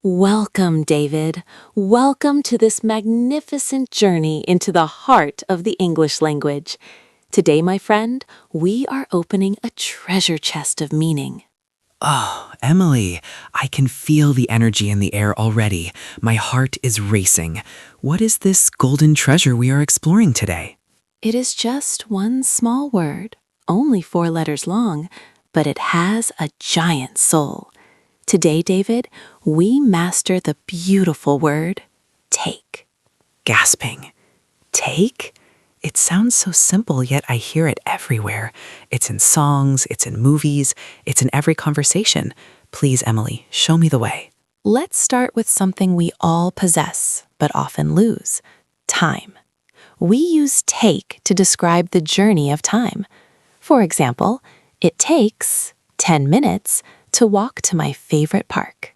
Welcome, David. Welcome to this magnificent journey into the heart of the English language. Today, my friend, we are opening a treasure chest of meaning. Oh, Emily, I can feel the energy in the air already. My heart is racing. What is this golden treasure we are exploring today? It is just one small word, only 4 letters long, but it has a giant soul. Today, David, we master the beautiful word, take. Gasping. Take? It sounds so simple, yet I hear it everywhere. It's in songs, it's in movies, it's in every conversation. Please, Emily, show me the way. Let's start with something we all possess, but often lose, time. We use take to describe the journey of time. For example, it takes 10 minutes to walk to my favorite park.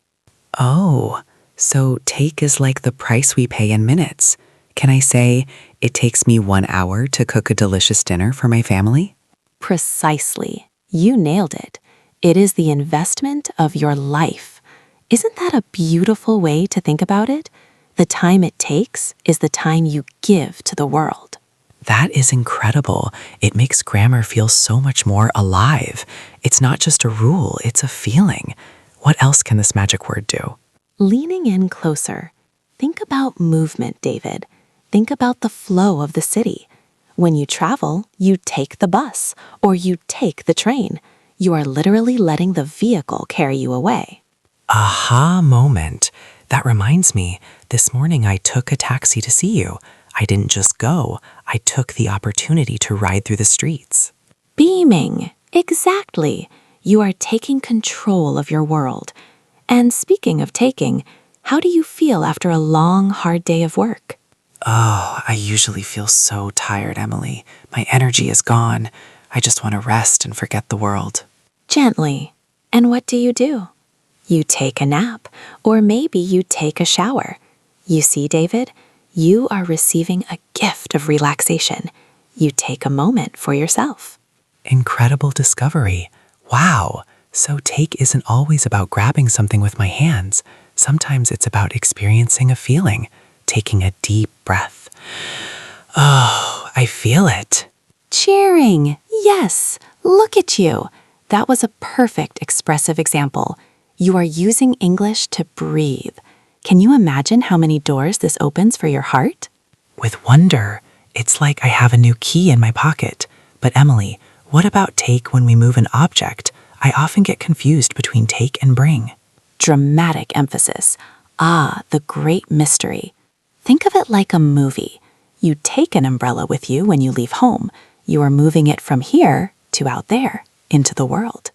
Oh, so take is like the price we pay in minutes. Can I say, it takes me 1 hour to cook a delicious dinner for my family? Precisely. You nailed it. It is the investment of your life. Isn't that a beautiful way to think about it? The time it takes is the time you give to the world. That is incredible. It makes grammar feel so much more alive. It's not just a rule, it's a feeling. What else can this magic word do? Leaning in closer. Think about movement, David. Think about the flow of the city. When you travel, you take the bus or you take the train. You are literally letting the vehicle carry you away. Aha moment. That reminds me, this morning I took a taxi to see you. I didn't just go, I took the opportunity to ride through the streets. Beaming. Exactly. You are taking control of your world. And speaking of taking, how do you feel after a long, hard day of work? Oh, I usually feel so tired, Emily. My energy is gone. I just want to rest and forget the world. Gently. And what do? You take a nap, or maybe you take a shower. You see, David, you are receiving a gift of relaxation. You take a moment for yourself. Incredible discovery. Wow. So take isn't always about grabbing something with my hands. Sometimes it's about experiencing a feeling, taking a deep breath. Oh, I feel it. Cheering. Yes. Look at you. That was a perfect expressive example. You are using English to breathe. Can you imagine how many doors this opens for your heart? With wonder, it's like I have a new key in my pocket. But Emily, what about take when we move an object? I often get confused between take and bring. Dramatic emphasis. Ah, the great mystery. Think of it like a movie. You take an umbrella with you when you leave home. You are moving it from here to out there, into the world.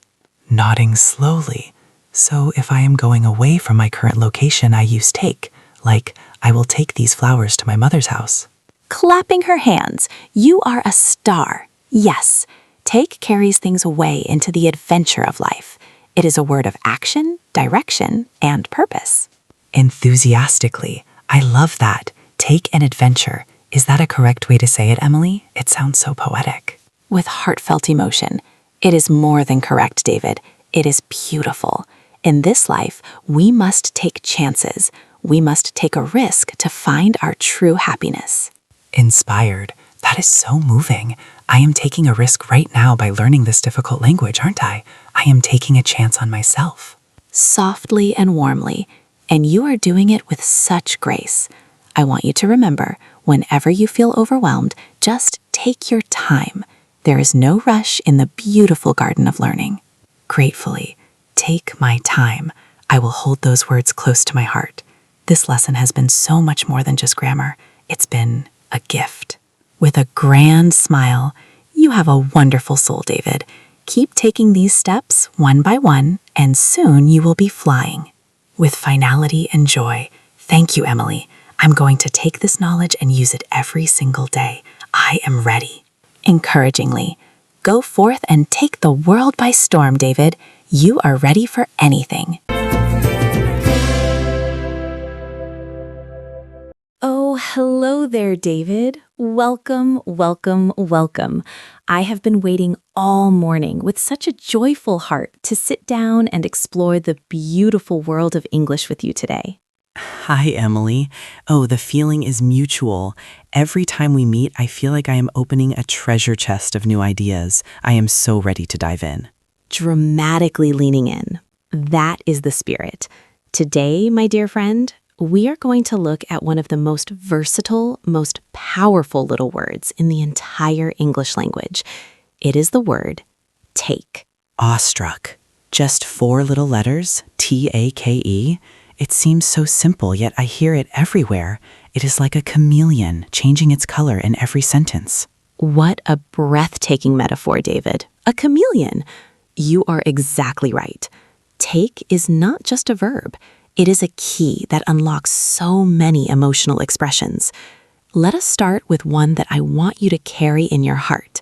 Nodding slowly. So if I am going away from my current location, I use take. Like, I will take these flowers to my mother's house. Clapping her hands. You are a star. Yes, take carries things away into the adventure of life. It is a word of action, direction, and purpose. Enthusiastically. I love that. Take an adventure. Is that a correct way to say it, Emily? It sounds so poetic. With heartfelt emotion. It is more than correct, David. It is beautiful. In this life, we must take chances. We must take a risk to find our true happiness. Inspired. That is so moving. I am taking a risk right now by learning this difficult language, aren't I? I am taking a chance on myself. Softly and warmly, and you are doing it with such grace. I want you to remember, whenever you feel overwhelmed, just take your time. There is no rush in the beautiful garden of learning. Gratefully, take my time. I will hold those words close to my heart. This lesson has been so much more than just grammar. It's been a gift. With a grand smile, you have a wonderful soul, David. Keep taking these steps one by one, and soon you will be flying. With finality and joy, thank you, Emily. I'm going to take this knowledge and use it every single day. I am ready. Encouragingly, go forth and take the world by storm, David. You are ready for anything. Oh, Hello there, David. Welcome, welcome, welcome. I have been waiting all morning with such a joyful heart to sit down and explore the beautiful world of English with you today. Hi, Emily. Oh, the feeling is mutual. Every time we meet, I feel like I am opening a treasure chest of new ideas. I am so ready to dive in. Dramatically leaning in. That is the spirit. Today, my dear friend, we are going to look at one of the most versatile, most powerful little words in the entire English language. It is the word take. Awestruck. Just 4 little letters, T-A-K-E. It seems so simple, yet I hear it everywhere. It is like a chameleon, changing its color in every sentence. What a breathtaking metaphor, David. A chameleon. You are exactly right. Take is not just a verb. It is a key that unlocks so many emotional expressions. Let us start with one that I want you to carry in your heart.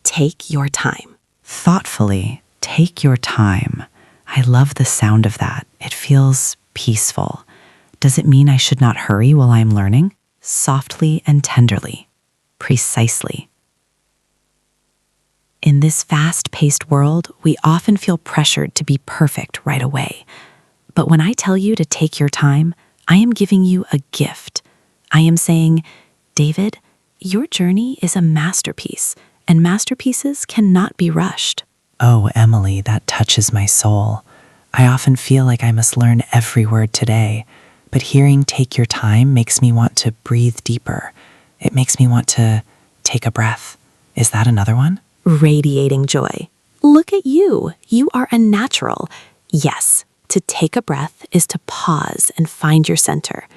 Take your time. Thoughtfully, take your time. I love the sound of that. It feels peaceful. Does it mean I should not hurry while I am learning? Softly and tenderly. Precisely. In this fast-paced world, we often feel pressured to be perfect right away. But when I tell you to take your time, I am giving you a gift. I am saying, David, your journey is a masterpiece, and masterpieces cannot be rushed. Oh, Emily, that touches my soul. I often feel like I must learn every word today, but hearing take your time makes me want to breathe deeper. It makes me want to take a breath. Is that another one? Radiating joy. Look at you. You are a natural. Yes, to take a breath is to pause and find your center.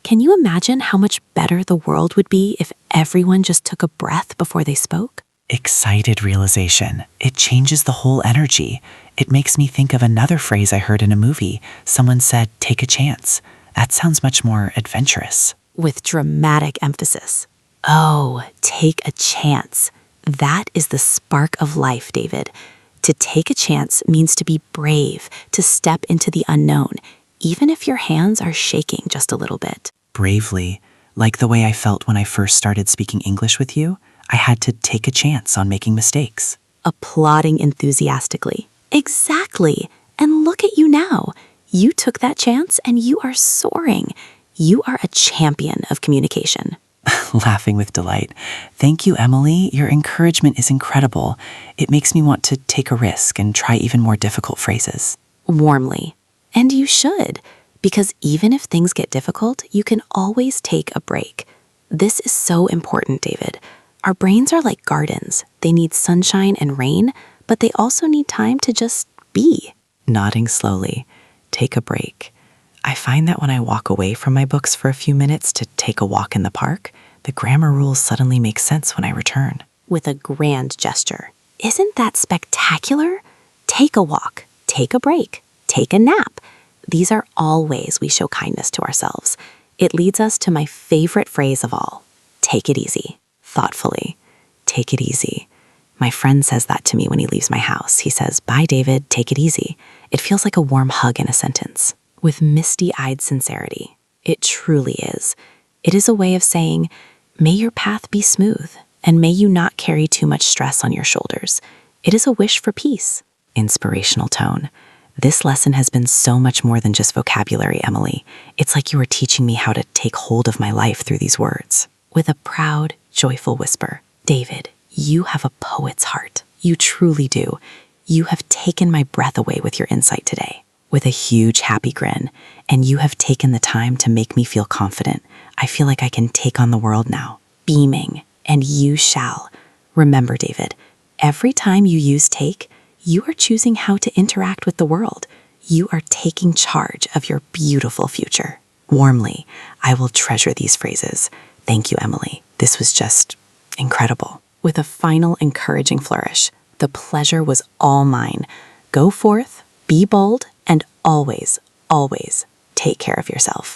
Can you imagine how much better the world would be if everyone just took a breath before they spoke? Excited realization. It changes the whole energy. It makes me think of another phrase I heard in a movie. Someone said, take a chance. That sounds much more adventurous. With dramatic emphasis. Oh, take a chance. That is the spark of life, David. To take a chance means to be brave, to step into the unknown, even if your hands are shaking just a little bit. Bravely, like the way I felt when I first started speaking English with you, I had to take a chance on making mistakes. Applauding enthusiastically. Exactly. And look at you now. You took that chance and you are soaring. You are a champion of communication. Laughing with delight. Thank you, Emily. Your encouragement is incredible. It makes me want to take a risk and try even more difficult phrases. Warmly. And you should, because even if things get difficult, you can always take a break. This is so important, David. Our brains are like gardens. They need sunshine and rain, but they also need time to just be. Nodding slowly. Take a break. I find that when I walk away from my books for a few minutes to take a walk in the park, the grammar rules suddenly make sense when I return. With a grand gesture. Isn't that spectacular? Take a walk, take a break, take a nap. These are all ways we show kindness to ourselves. It leads us to my favorite phrase of all. Take it easy. Thoughtfully. Take it easy. My friend says that to me when he leaves my house. He says, bye, David, take it easy. It feels like a warm hug in a sentence. With misty-eyed sincerity. It truly is. It is a way of saying, may your path be smooth, and may you not carry too much stress on your shoulders. It is a wish for peace. Inspirational tone. This lesson has been so much more than just vocabulary, Emily. It's like you were teaching me how to take hold of my life through these words. With a proud, joyful whisper, David, you have a poet's heart. You truly do. You have taken my breath away with your insight today. With a huge happy grin, and you have taken the time to make me feel confident. I feel like I can take on the world now, beaming, and you shall. Remember, David, every time you use take, you are choosing how to interact with the world. You are taking charge of your beautiful future. Warmly, I will treasure these phrases. Thank you, Emily. This was just incredible. With a final encouraging flourish, the pleasure was all mine. Go forth, be bold, and always, always take care of yourself.